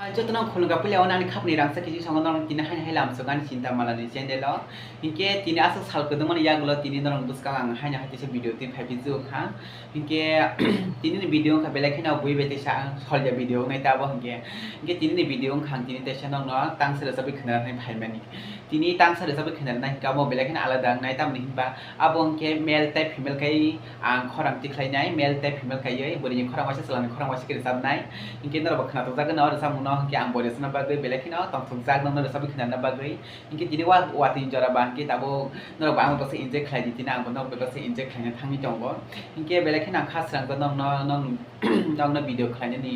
Jotno khulga pulyaw nani khapni rangsa kisi songon tini hain hailam sogan cinta malani channel hinke tini asa sal kedemon yaglo tini norong buskang ang hain hatise video tin phapi ju kha hinke tini ni video ka belakina bui bete sa solja video ngai ta bo hinke tini ni video khang tini te sanong no tang sele sabi khna nai phaimani tini tang sele sabi khna nai ka mo belakina alada ngai tam ni ba abo hinke male type female kai ang khorang ti khlainai male type female kai yei bori khorang wasa salani khorang wasa kiri sabnai hinke nor ba khna to jaga nor sam no hinke ang bori sana bagai belakina tong thung jag nor sabi khna na bagai hinke tini wa tin jora ba hinke tabo nor ba ang to se inject khlai ditina ang no ba se inject khlaina thangni tongo hinke belakina khasrang ko nong no video khlaina ni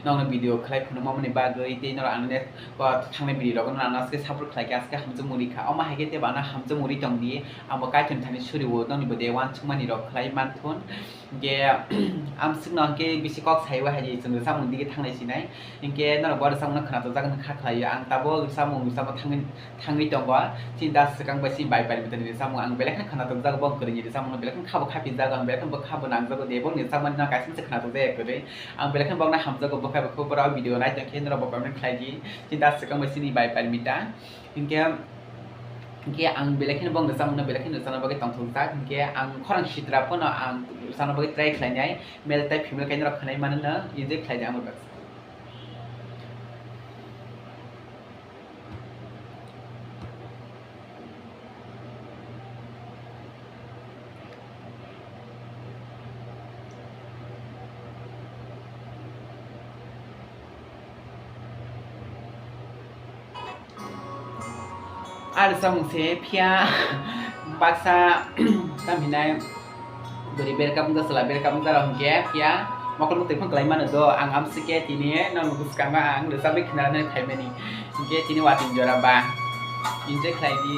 nong video khlai phunu mo mani bagai te nor ang net ko thangne video ko nang aske support khlai ka aske hamju muri kha oma hage te bana hamju muri tong di amo ka chen thani suri wo nong ni bode wan chungmani rok khlai man thon ge am singno ke bisi kok sai wa haji chung samung dige thangnai sinai inke nor bor samung khana to jagan kha khlai ang tabo samung thangi tongo cinta sekang basi bai bai bitani samung ang belak khana to jaga bong kri ni samung belak khabo khapi jaga ang belak bo khabo nang jago de bong ni samung na ka sin khana to de kre ang belak bong na ham jago bo kha ko bra video nai ta ke nor bo pam khlai di cinta sekang basi ni bai bai mita inke ang belakhin bong samung belakhin sana bagai tong thung tak inke ang khorang shitra pon ang sana bagai try khlainai male type female kain rok khnai manana inje khlai ang bak ada samung se pia baksa tam hinai beri berkam ga sala berkam ga rong ge pia mokol mutai phang klaiman do ang am sike tini non buskang ma ang de sabe khna na thaimani ge tini watin jora ba inje khlai di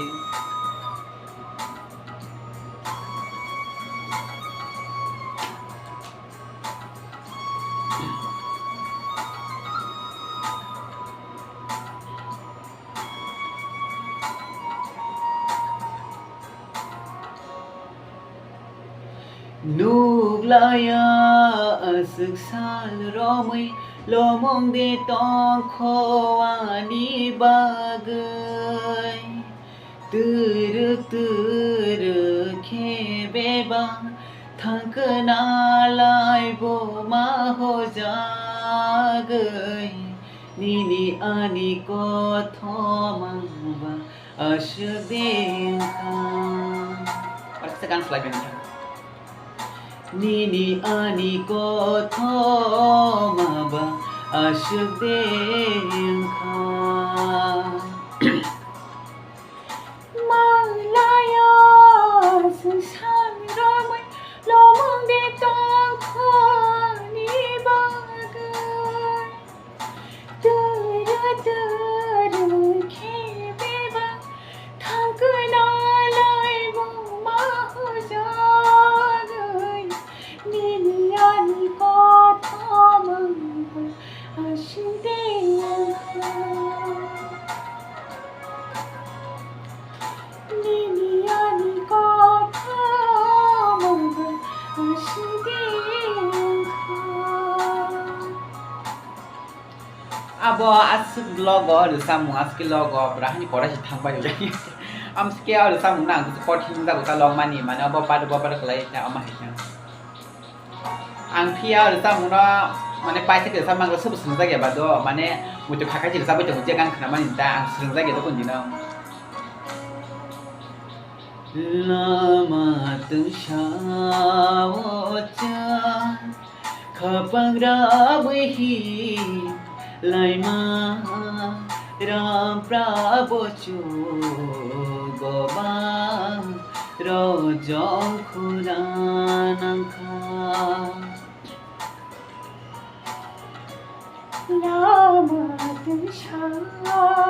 nuglaya asaksal romai lomong de tong khowani bagai tur khebeba thangkna lai bo ma ho jagai nini ani ko thomangba asbengkha sekarang selanjutnya Nini ani ko thomaba asbengkha Malaya sang ramai lomong de tong khani bagai tur khebeba thangkna lai bo ma ho jagai nini ani ko thomangba asbengkha nini ani ko thomangba asbengkha abo asuk logo de samung aske logo brahani pora si thangba jo jani am ske ar samung na ko kotin da ta long mani mana abo pa khlai na ama haina ang phia ar samung na mane pai se ke samang sub sung jage ba do mane mutu khaka ji sabai to je gang khna mani ta ang sung jage do kun dina lama tu shawocha khapangra bhi laima ram prabhu chu goba rojong khuranang kha Lamat shawocha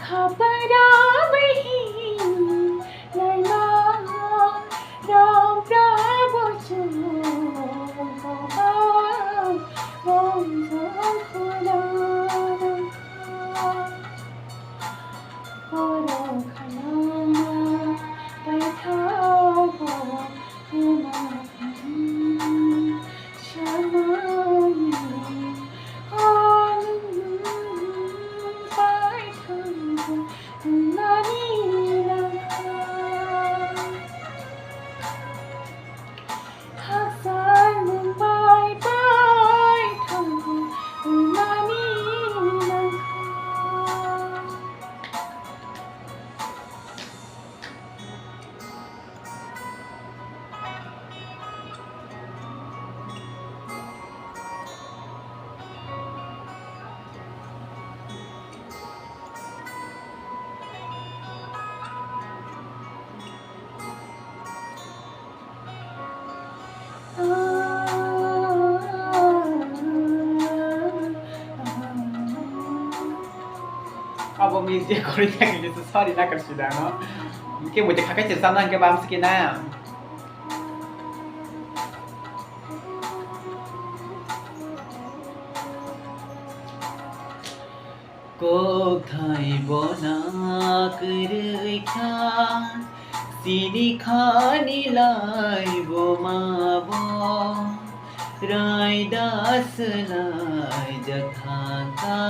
khapara bahi laima ram prabhu chu goba rojong khuranang kha koro khalama pai thago huma shamai abo mi je kori ya ke su sorry na kar sida no ke mo je kha ke sam na ke bam ski na কোথায় বনাক রেখা সিনি খানি লাইব মাব রায় দাস লাই যথাকা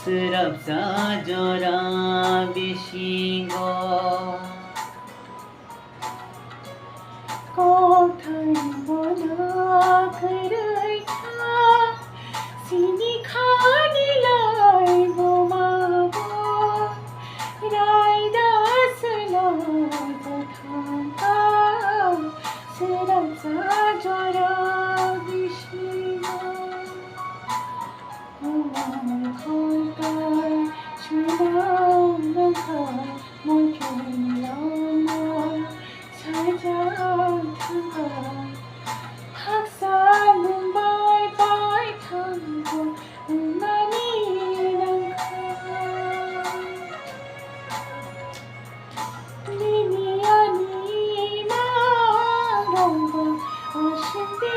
সুরবসা জরা বিশিগ কোথায় বনাক রেখা সিনি খানি লাইব মাব রাইদাস লাই যথাকা সুরবসা জরা বিশিগ আমার ঘরটায় শুলাম নৌকায় মন খেলাম সাজা থাকায় হাকসার মুম্বাই পাই থাকবো মানি লিনিয়ানি মারঙ্গ অশিন্দি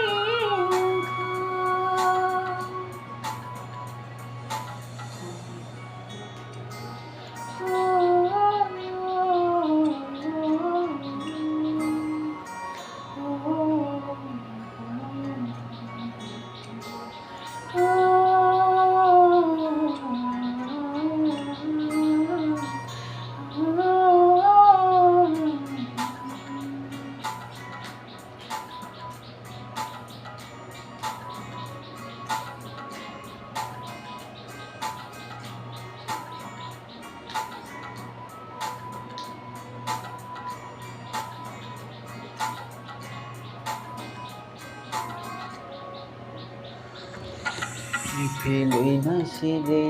ফেলই না সে রে